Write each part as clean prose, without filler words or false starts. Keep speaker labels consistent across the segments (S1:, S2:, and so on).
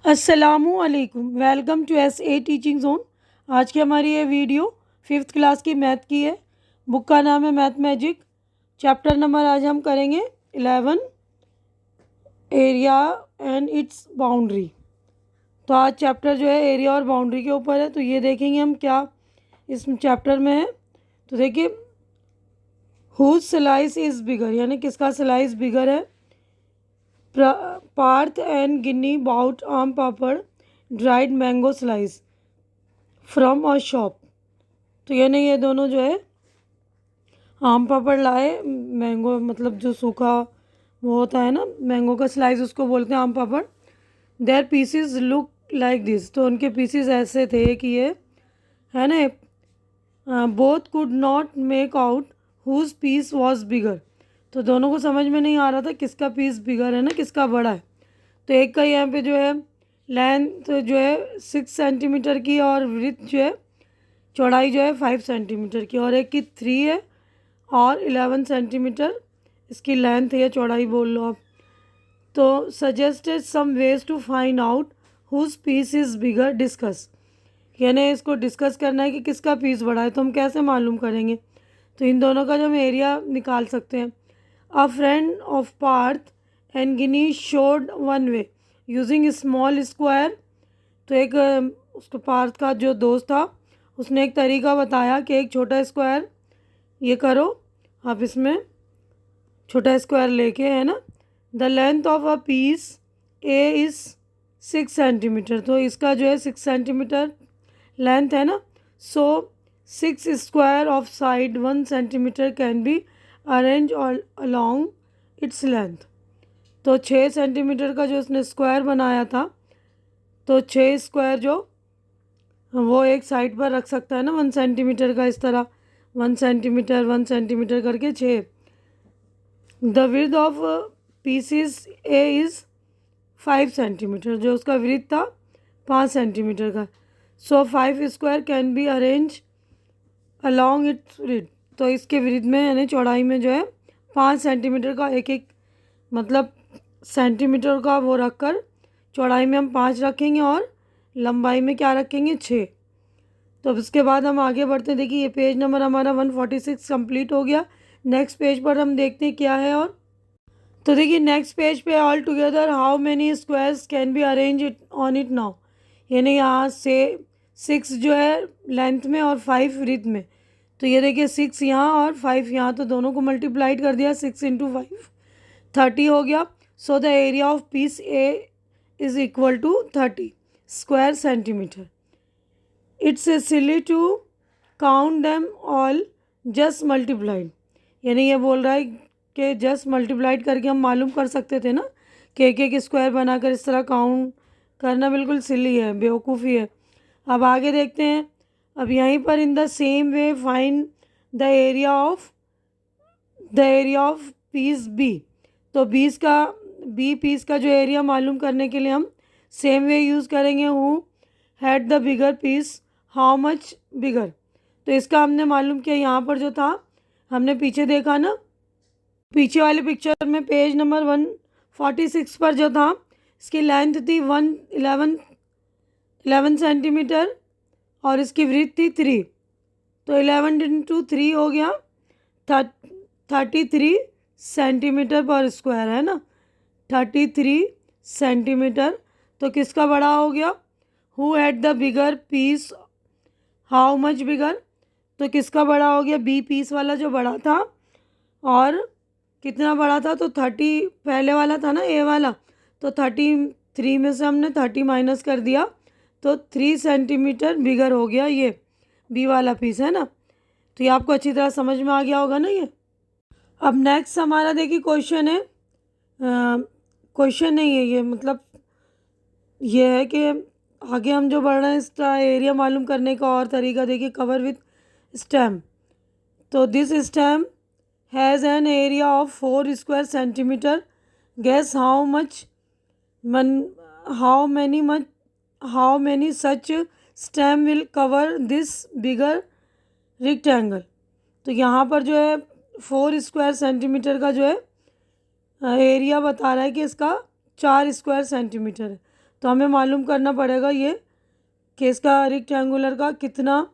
S1: अस्सलामुअलैकुम, welcome to SA teaching zone. आज की हमारी ये वीडियो 5th क्लास की मैथ की है। बुक का नाम है मैथ मैजिक। चैप्टर नंबर आज हम करेंगे 11, एरिया एंड इट्स बाउंड्री। तो आज चैप्टर जो है एरिया और बाउंड्री के ऊपर है। तो ये देखेंगे हम क्या इस चैप्टर में है। तो देखिए, हुज स्लाइस इज़ बिगर, यानी किसका स्लाइस बिगर है। Partha and Ginni bought aam papad dried mango slice from a shop. तो यानी ये दोनों जो है आम पापड़ लाए, मैंगो मतलब जो सूखा वो होता है ना मैंगो का स्लाइस, उसको बोलते हैं aam papad. Their pieces look like this, तो उनके पीसीज ऐसे थे कि ये है ना। Both could not make out whose piece was bigger, तो दोनों को समझ में नहीं आ रहा था किसका पीस बिगर है ना, किसका बड़ा है। तो एक का यहाँ पे जो है लेंथ जो है 6 सेंटीमीटर की और विड्थ जो है चौड़ाई जो है 5 सेंटीमीटर की, और एक की 3 है और 11 सेंटीमीटर इसकी लेंथ है या चौड़ाई बोल लो आप। तो suggested some ways to find out whose piece is bigger, discuss, यानी इसको डिस्कस करना है कि किसका पीस बड़ा है। तो हम कैसे मालूम करेंगे, तो इन दोनों का जो हम एरिया निकाल सकते हैं। A friend of Parth and Ginni showed one way using small square, तो एक उसको पार्थ का जो दोस्त था उसने एक तरीका बताया कि एक छोटा स्क्वायर ये करो आप, इसमें छोटा स्क्वायर लेके है ना। The length of a piece a is 6 centimetre, तो इसका जो है 6 सेंटीमीटर लेंथ है ना। So 6 square of side 1 centimetre can be arrange along its length. तो 6 सेंटीमीटर का जो उसने स्क्वायर बनाया था, तो 6 स्क्वायर जो वो एक साइड पर रख सकता है ना 1 सेंटीमीटर का, इस तरह 1 सेंटीमीटर 1 सेंटीमीटर करके 6। The width of pieces a is 5 centimetre, जो उसका विड्थ था 5 सेंटीमीटर का। So 5 square can be arrange along its width, तो इसके विड्थ में यानी चौड़ाई में जो है 5 सेंटीमीटर का एक एक मतलब सेंटीमीटर का वो रख कर चौड़ाई में हम 5 रखेंगे और लंबाई में क्या रखेंगे 6। तो अब इसके बाद हम आगे बढ़ते हैं। देखिए ये पेज नंबर हमारा 146 कंप्लीट हो गया। नेक्स्ट पेज पर हम देखते हैं क्या है। और तो देखिए नेक्स्ट पेज पे all together how many squares can be arrange it on it now, यानी यहाँ से 6 जो है लेंथ में और 5 विड्थ में। तो ये देखिए 6 यहाँ और 5 यहाँ, तो दोनों को मल्टीप्लाइड कर दिया, 6 × 5 30 हो गया। So the area of piece a is equal to 30 square centimetre. It's a silly to count them all, just multiplied, यानी ये बोल रहा है कि जस्ट मल्टीप्लाइड करके हम मालूम कर सकते थे ना कि एक एक स्क्वायर बनाकर इस तरह काउंट करना बिल्कुल सिली है, बेवकूफ़ी है। अब आगे देखते हैं। अब यहीं पर in the same way find the area of piece b, तो बी पीस का जो एरिया मालूम करने के लिए हम सेम वे यूज़ करेंगे। Who had the bigger piece, how much bigger. तो इसका हमने मालूम किया, यहाँ पर जो था हमने पीछे देखा ना, पीछे वाले पिक्चर में पेज नंबर 146 पर जो था इसकी लेंथ थी 11 सेंटीमीटर और इसकी विड्थ थी 3, तो 11 × 3 हो गया 33 सेंटीमीटर पर स्क्वायर है ना, 33 सेंटीमीटर। तो किसका बड़ा हो गया, who had the bigger piece, how much bigger, तो किसका बड़ा हो गया, बी पीस वाला जो बड़ा था। और कितना बड़ा था, तो 30 पहले वाला था ना ए वाला, तो 33 में से हमने 30 माइनस कर दिया, तो 3 सेंटीमीटर बिगर हो गया ये बी वाला पीस है ना। तो ये आपको अच्छी तरह समझ में आ गया होगा ना ये। अब नेक्स्ट हमारा देखिए क्वेश्चन है, क्वेश्चन नहीं है ये, मतलब ये है कि आगे हम जो बढ़ रहे हैं इसका एरिया मालूम करने का और तरीका देखिए। कवर विथ स्टेम, तो this stamp has an area of 4 square centimetre. Guess how many such stamp will cover this bigger rectangle. तो यहाँ पर जो है 4 स्क्वायर सेंटीमीटर का जो है एरिया बता रहा है कि इसका 4 स्क्वायर सेंटीमीटर है। तो हमें मालूम करना पड़ेगा ये कि इसका रेक्टेंगुलर का कितना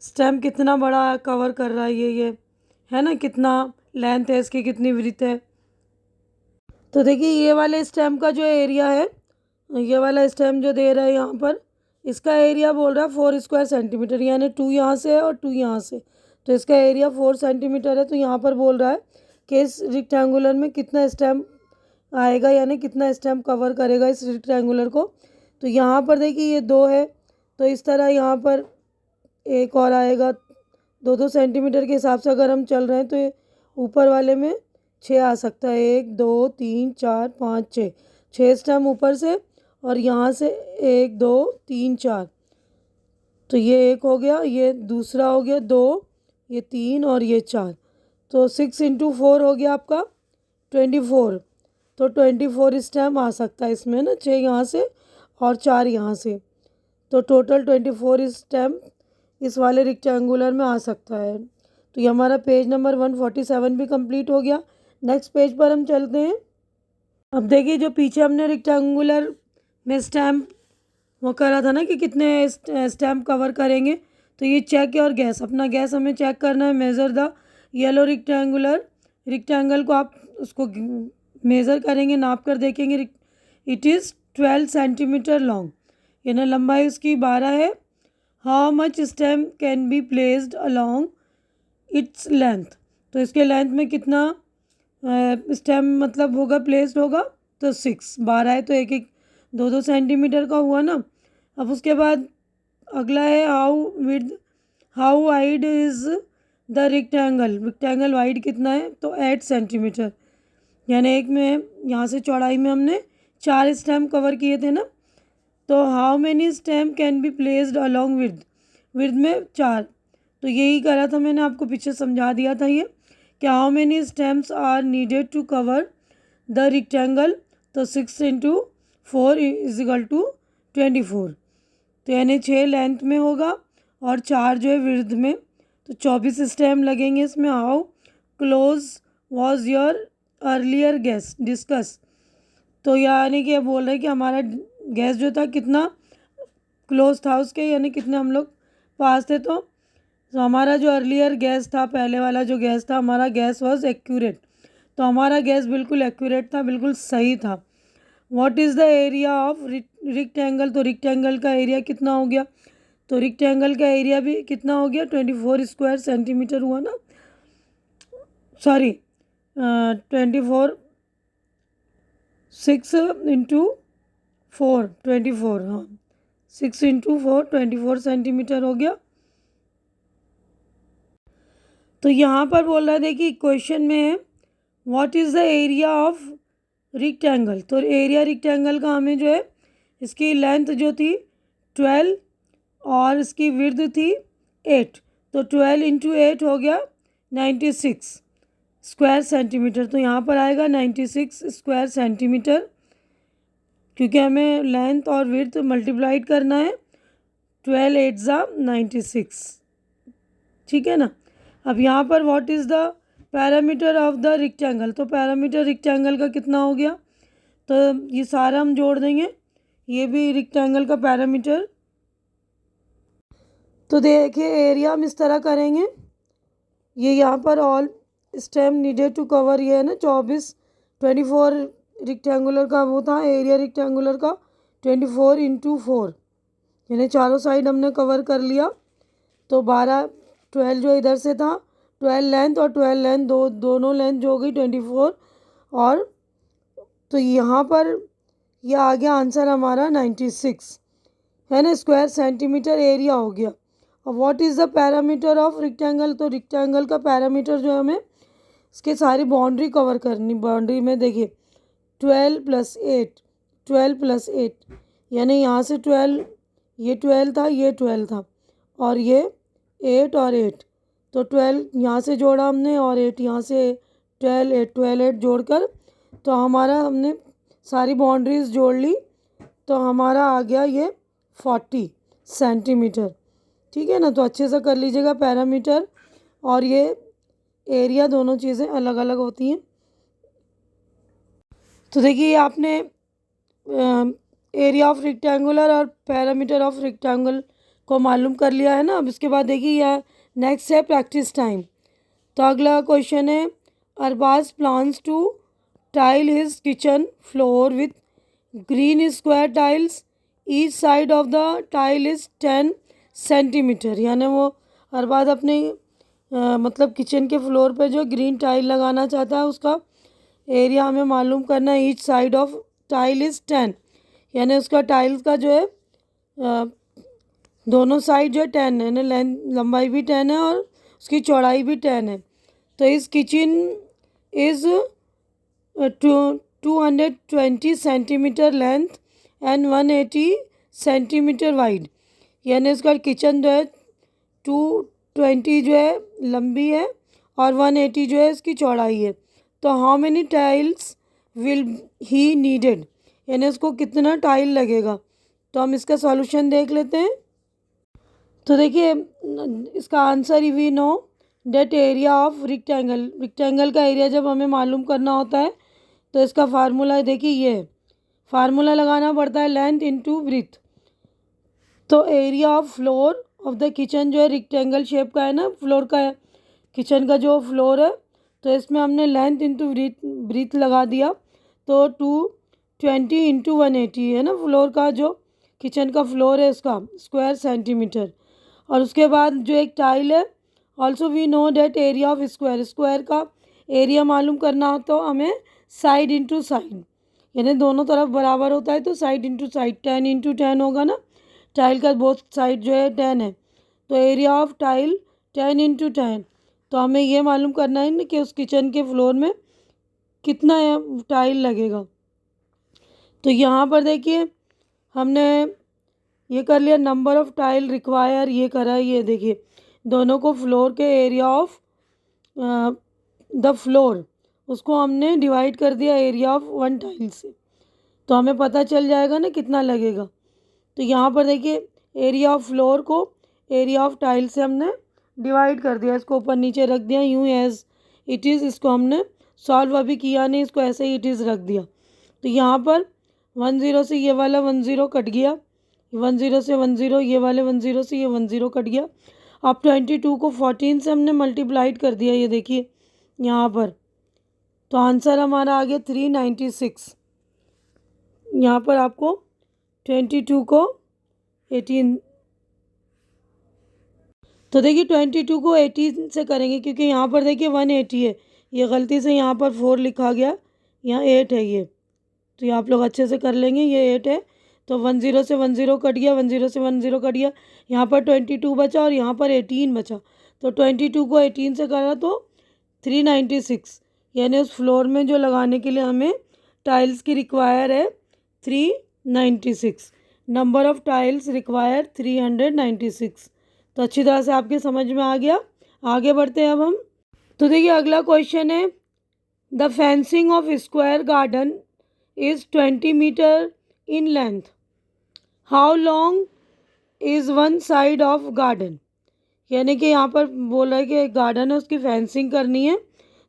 S1: स्टेम कितना बड़ा कवर कर रहा है, ये है ना, कितना लेंथ है इसकी, कितनी विड्थ है। तो देखिए ये वाले स्टेम का जो एरिया है, ये वाला स्टेम जो दे रहा है यहाँ पर, इसका एरिया बोल रहा है 4 स्क्वायर सेंटीमीटर, यानी 2 यहाँ से है और 2 यहाँ से, तो इसका एरिया 4 सेंटीमीटर है। तो यहाँ पर बोल रहा है कि इस रेक्टेंगुलर में कितना स्टेम आएगा, यानी कितना स्टेम कवर करेगा इस रेक्टेंगुलर को। तो यहाँ पर देखिए ये 2 है, तो इस तरह यहाँ पर एक और आएगा 2-2 सेंटीमीटर के हिसाब से अगर हम चल रहे हैं, तो ये ऊपर वाले में 6 आ सकता है, 1 2 3 4 5 6, 6 स्टेम ऊपर से, और यहाँ से 1 2 3 4, तो ये एक हो गया, ये दूसरा हो गया 2, ये 3 और ये 4, तो 6 × 4 हो गया आपका 24। तो 24 स्टेम आ सकता है इसमें ना, 6 यहाँ से और 4 यहाँ से, तो टोटल 24 स्टेम इस वाले रेक्टेंगुलर में आ सकता है। तो ये हमारा पेज नंबर 147 भी कंप्लीट हो गया। नेक्स्ट पेज पर हम चलते हैं। अब देखिए जो पीछे हमने रेक्टेंगुलर में स्टैम्प वो करा था ना कि कितने स्टैम्प कवर करेंगे, तो ये चेक और गैस, अपना गैस हमें चेक करना है। मेज़र द येलो रेक्टेंगल को आप उसको मेज़र करेंगे, नाप कर देखेंगे। इट इज़ 12 सेंटीमीटर लॉन्ग, यानी लंबाई उसकी 12 है। How much stem can be placed along its length, तो इसके लेंथ में कितना स्टेम मतलब होगा, प्लेस्ड होगा, तो 6, 12 है तो 1-1 2-2 सेंटीमीटर का हुआ ना। अब उसके बाद अगला है how wide is the rectangle wide कितना है, तो 8 सेंटीमीटर, यानी एक में यहाँ से चौड़ाई में हमने 4 स्टेम कवर किए थे ना। तो how many stem can be placed along width में 4, तो यही करा था मैंने, आपको पीछे समझा दिया था ये कि how many stamps are needed to cover the rectangle, तो 6 × 4 = 24, तो यानी 6 लेंथ में होगा और 4 जो है विड्थ में, तो 24 स्टेम लगेंगे इसमें। How close was your earlier gas discuss, तो यानी कि ये बोल रहे हैं कि हमारा गैस जो था कितना क्लोज था उसके, यानी कितने हम लोग पास थे। तो हमारा जो अर्लियर गैस था, पहले वाला जो गैस था, हमारा गैस वॉज एक्यूरेट, तो हमारा गैस बिल्कुल एक्यूरेट था, बिल्कुल सही था। What is the area of rectangle, तो रेक्टेंगल का एरिया कितना हो गया, तो रेक्टेंगल का एरिया भी कितना हो गया, 24 स्क्वायर सेंटीमीटर हुआ ना, सॉरी 24 6 × 4 24, हाँ 6 × 4 24 सेंटीमीटर हो गया। तो यहाँ पर बोल रहा है, देखिए क्वेश्चन में है what is the area of rectangle, तो एरिया रेक्टेंगल का हमें जो है, इसकी लेंथ जो थी 12 और इसकी विड्थ थी 8, तो 12 × 8 हो गया 96 स्क्वायर सेंटीमीटर, तो यहाँ पर आएगा 96 स्क्वायर सेंटीमीटर, क्योंकि हमें लेंथ और विड्थ मल्टीप्लाइड करना है। 12 8 ज़ा 96, ठीक है ना। अब यहाँ पर what is the parameter of the rectangle, तो पैरामीटर रेक्टेंगल का कितना हो गया, तो ये सारा हम जोड़ देंगे, ये भी रेक्टेंगल का पैरामीटर। तो देखिए एरिया हम इस तरह करेंगे, ये यहाँ पर all stamp needed to cover, ये है ना 24 रेक्टेंगुलर का वो था एरिया रेक्टेंगुलर का, 24 × 4, यानी चारों साइड हमने कवर कर लिया। तो 12 जो इधर से था, 12 लेंथ और 12 लेंथ दोनों लेंथ जो हो गई 24, और तो यहाँ पर यह आ गया आंसर हमारा 96, है ना, स्क्वायर सेंटीमीटर एरिया हो गया। और what is the parameter of rectangle, तो रेक्टेंगल का पैरामीटर जो है हमें इसके सारी बाउंड्री कवर करनी। बाउंड्री में देखिए 12 + 8 12 + 8, यानी यहाँ से 12, ये 12 था, ये 12 था, और ये 8 और 8, तो 12 यहाँ से जोड़ा हमने और 8 यहाँ से, 12 8 जोड़कर, तो हमारा हमने सारी बाउंड्रीज जोड़ ली, तो हमारा आ गया ये 40 सेंटीमीटर, ठीक है ना। तो अच्छे से कर लीजिएगा, पैरामीटर और ये एरिया दोनों चीज़ें अलग अलग होती हैं। तो देखिए आपने एरिया ऑफ रेक्टेंगुलर और पैरामीटर ऑफ रेक्टेंगल को मालूम कर लिया है ना। अब इसके बाद देखिए यह नेक्स्ट है प्रैक्टिस टाइम। तो अगला क्वेश्चन है, Arbaaz plans to tile his kitchen floor with green square tiles, each side of the tile is 10 centimetre. यानी वो अरबाज अपने मतलब किचन के फ्लोर पे जो ग्रीन टाइल लगाना चाहता है उसका एरिया हमें मालूम करना है। Each side of tile is 10, यानी उसका टाइल्स का जो है दोनों साइड जो है 10 है, यानी लंबाई भी 10 है और उसकी चौड़ाई भी 10 है। तो इस kitchen is 220 centimetre length and 180 centimetre wide, यानी उसका किचन जो है 220 जो है लंबी है और 180 जो है इसकी चौड़ाई है। तो how many tiles will he needed, यानी उसको कितना टाइल लगेगा। तो हम इसका सॉल्यूशन देख लेते हैं। तो देखिए इसका answer we know that area of rectangle का एरिया जब हमें मालूम करना होता है तो इसका फार्मूला देखिए ये है, फार्मूला लगाना पड़ता है लेंथ इनटू ब्रीथ। तो area of floor of the kitchen जो है रेक्टेंगल शेप का है ना, फ्लोर का है किचन का जो फ्लोर है, तो इसमें हमने लेंथ इंटू ब्रीथ लगा दिया। तो 220 इंटू 180 है ना फ्लोर का, जो किचन का फ्लोर है उसका स्क्वायर सेंटीमीटर। और उसके बाद जो एक टाइल है, also we know that area of square का एरिया मालूम करना हो तो हमें साइड इंटू साइड, यानी दोनों तरफ बराबर होता है तो साइड इंटू साइड 10 इंटू 10 होगा ना, टाइल का बोथ साइड जो है 10 है। तो एरिया ऑफ टाइल 10 इंटू 10। तो हमें ये मालूम करना है ना कि उस किचन के फ्लोर में कितना टाइल लगेगा। तो यहाँ पर देखिए हमने ये कर लिया, नंबर ऑफ़ टाइल रिक्वायर ये करा, ये देखिए दोनों को फ्लोर के एरिया ऑफ द फ्लोर उसको हमने डिवाइड कर दिया एरिया ऑफ वन टाइल से, तो हमें पता चल जाएगा ना कितना लगेगा। तो यहाँ पर देखिए एरिया ऑफ फ्लोर को एरिया ऑफ टाइल से हमने डिवाइड कर दिया, इसको ऊपर नीचे रख दिया यूँ एज इट इज़। इसको हमने सॉल्व अभी किया नहीं, इसको ऐसे ही इट इज़ रख दिया। तो यहाँ पर 10 से ये वाला 10 कट गया, 10 से 10, ये वाले 10 से ये 10 कट गया। अब 22 को 14 से हमने मल्टीप्लाइड कर दिया, ये देखिए यहाँ पर। तो आंसर हमारा आ गया 396। यहाँ पर आपको 22 को 18, तो देखिए 22 को 18 से करेंगे क्योंकि यहाँ पर देखिए 180 है, ये गलती से यहाँ पर 4 लिखा गया, यहाँ 8 है ये, तो ये आप लोग अच्छे से कर लेंगे, ये 8 है। तो 10 से 10 कट गया, 10 से 10 कट गया, यहाँ पर 22 बचा और यहाँ पर 18 बचा। तो 22 को 18 से करा तो 396, यानी उस फ्लोर में जो लगाने के लिए हमें टाइल्स की रिक्वायर है 396। Number of tiles require 396। तो अच्छी तरह से आपके समझ में आ गया। आगे बढ़ते हैं अब हम। तो देखिए अगला क्वेश्चन है, the fencing of square garden is 20 metre in length, how long is one side of garden. यानी कि यहाँ पर बोल रहा है कि एक गार्डन है उसकी फेंसिंग करनी है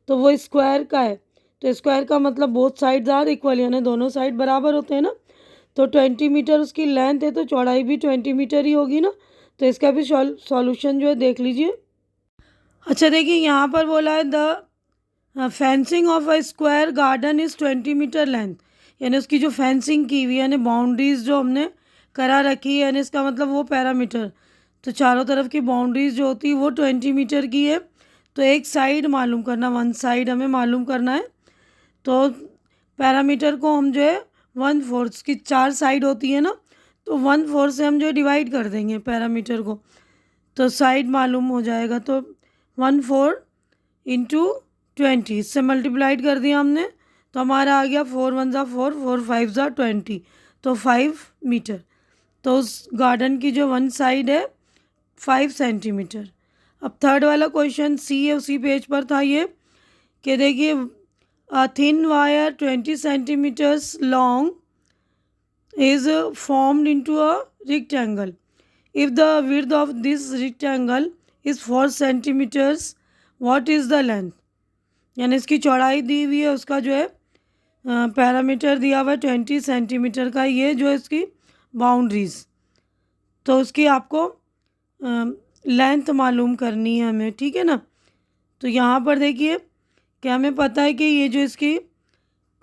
S1: तो वो स्क्वायर का है, तो स्क्वायर का मतलब बोथ साइड्स आर इक्वल, यानी दोनों साइड बराबर होते हैं ना। तो 20 मीटर उसकी लेंथ है तो चौड़ाई भी 20 मीटर ही होगी ना। तो इसका भी सॉल्यूशन जो है देख लीजिए। अच्छा देखिए यहाँ पर बोला है the fencing of a square garden is 20 metre length, यानी उसकी जो फेंसिंग की हुई यानी बाउंड्रीज़ जो हमने करा रखी है, यानी इसका मतलब वो पैरामीटर, तो चारों तरफ की बाउंड्रीज़ जो होती है वो 20 मीटर की है। तो एक साइड मालूम करना, वन साइड हमें मालूम करना है। तो पैरामीटर को हम जो है 1/4 की 4 साइड होती है ना, तो 1/4 से हम जो डिवाइड कर देंगे पैरामीटर को, तो साइड मालूम हो जाएगा। तो 1/4 इंटू 20, इससे मल्टीप्लाइड कर दिया हमने, तो हमारा आ गया 4 1 ज़ा 4, 4 5 ज़ा 20, तो 5 मीटर। तो उस गार्डन की जो वन साइड है 5 सेंटीमीटर। अब थर्ड वाला क्वेश्चन सी है, उसी पेज पर था ये, कि देखिए a thin wire 20 centimetres long is formed into a rectangle. If the width of this rectangle is 4 centimeters, what is the length? यानी इसकी चौड़ाई दी हुई है, उसका जो है पैरामीटर दिया हुआ है 20 सेंटीमीटर का, ये जो है इसकी बाउंड्रीज़। तो उसकी आपको लेंथ मालूम करनी है हमें, ठीक है ना। तो यहाँ पर देखिए कि हमें पता है कि ये जो इसकी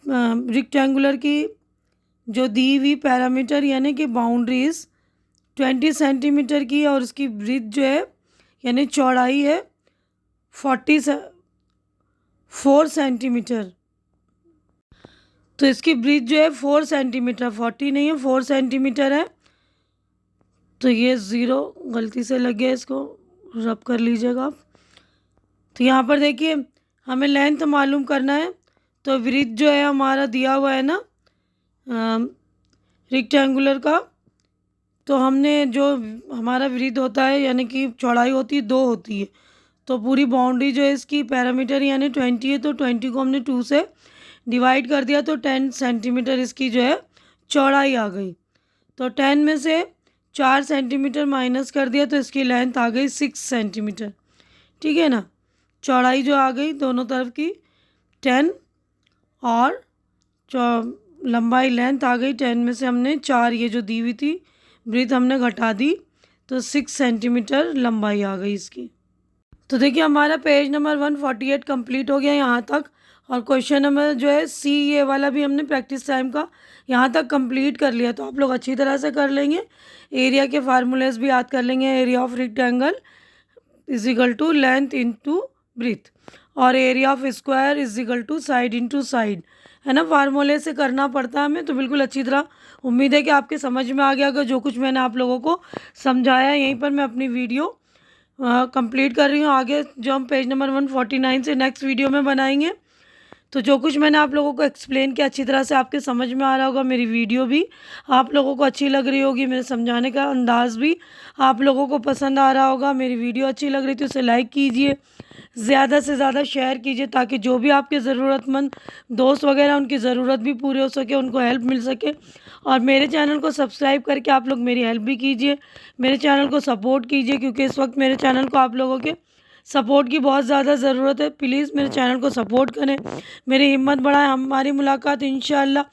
S1: रेक्टेंगुलर की जो दी हुई पैरामीटर यानी कि बाउंड्रीज़ 20 सेंटीमीटर की, और उसकी ब्रीथ जो है यानी चौड़ाई है 4 सेंटीमीटर। तो इसकी ब्रीथ जो है 4 सेंटीमीटर, 40 नहीं है 4 सेंटीमीटर है। तो ये 0 गलती से लग गया, इसको रब कर लीजिएगा आप। तो यहाँ पर देखिए हमें लेंथ मालूम करना है। तो ब्रीथ जो है हमारा दिया हुआ है ना रेक्टेंगुलर का, तो हमने जो हमारा ब्रीथ होता है यानी कि चौड़ाई होती है 2 होती है। तो पूरी बाउंड्री जो है इसकी पैरामीटर यानी 20 है, तो 20 को हमने 2 से डिवाइड कर दिया, तो 10 सेंटीमीटर इसकी जो है चौड़ाई आ गई। तो 10 में से 4 सेंटीमीटर माइनस कर दिया, तो इसकी लेंथ आ गई 6 सेंटीमीटर, ठीक है ना। चौड़ाई जो आ गई दोनों तरफ की 10, और लंबाई लेंथ आ गई 10 में से हमने 4 ये जो दी हुई थी ब्रीथ हमने घटा दी, तो 6 सेंटीमीटर लंबाई आ गई इसकी। तो देखिए हमारा पेज नंबर 148 कंप्लीट हो गया यहाँ तक। और क्वेश्चन नंबर जो है सी, ये वाला भी हमने प्रैक्टिस टाइम का यहाँ तक कंप्लीट कर लिया। तो आप लोग अच्छी तरह से कर लेंगे, एरिया के फार्मूलेस भी याद कर लेंगे। Area of rectangle is equal to length into breadth, और area of square is equal to side into side, है ना। फार्मूले से करना पड़ता है हमें। तो बिल्कुल अच्छी तरह उम्मीद है कि आपके समझ में आ गया होगा जो कुछ मैंने आप लोगों को समझाया। यहीं पर मैं अपनी वीडियो कंप्लीट कर रही हूँ। आगे जो हम पेज नंबर 149 से नेक्स्ट वीडियो में बनाएंगे, तो जो कुछ मैंने आप लोगों को एक्सप्लेन किया अच्छी तरह से आपके समझ में आ रहा होगा। मेरी वीडियो भी आप लोगों को अच्छी लग रही होगी, मेरे समझाने का अंदाज़ भी आप लोगों को पसंद आ रहा होगा। मेरी वीडियो अच्छी लग रही थी उसे लाइक कीजिए, ज़्यादा से ज़्यादा शेयर कीजिए, ताकि जो भी आपके ज़रूरतमंद दोस्त वगैरह उनकी ज़रूरत भी पूरी हो सके, उनको हेल्प मिल सके। और मेरे चैनल को सब्सक्राइब करके आप लोग मेरी हेल्प भी कीजिए, मेरे चैनल को सपोर्ट कीजिए, क्योंकि इस वक्त मेरे चैनल को आप लोगों के सपोर्ट की बहुत ज़्यादा ज़रूरत है। प्लीज़ मेरे चैनल को सपोर्ट करें, मेरी हिम्मत बढ़ाएं। हमारी मुलाकात इंशाअल्लाह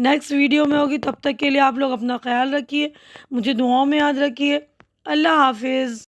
S1: नेक्स्ट वीडियो में होगी। तब तक के लिए आप लोग अपना ख्याल रखिए, मुझे दुआओं में याद रखिए। अल्लाह हाफिज़।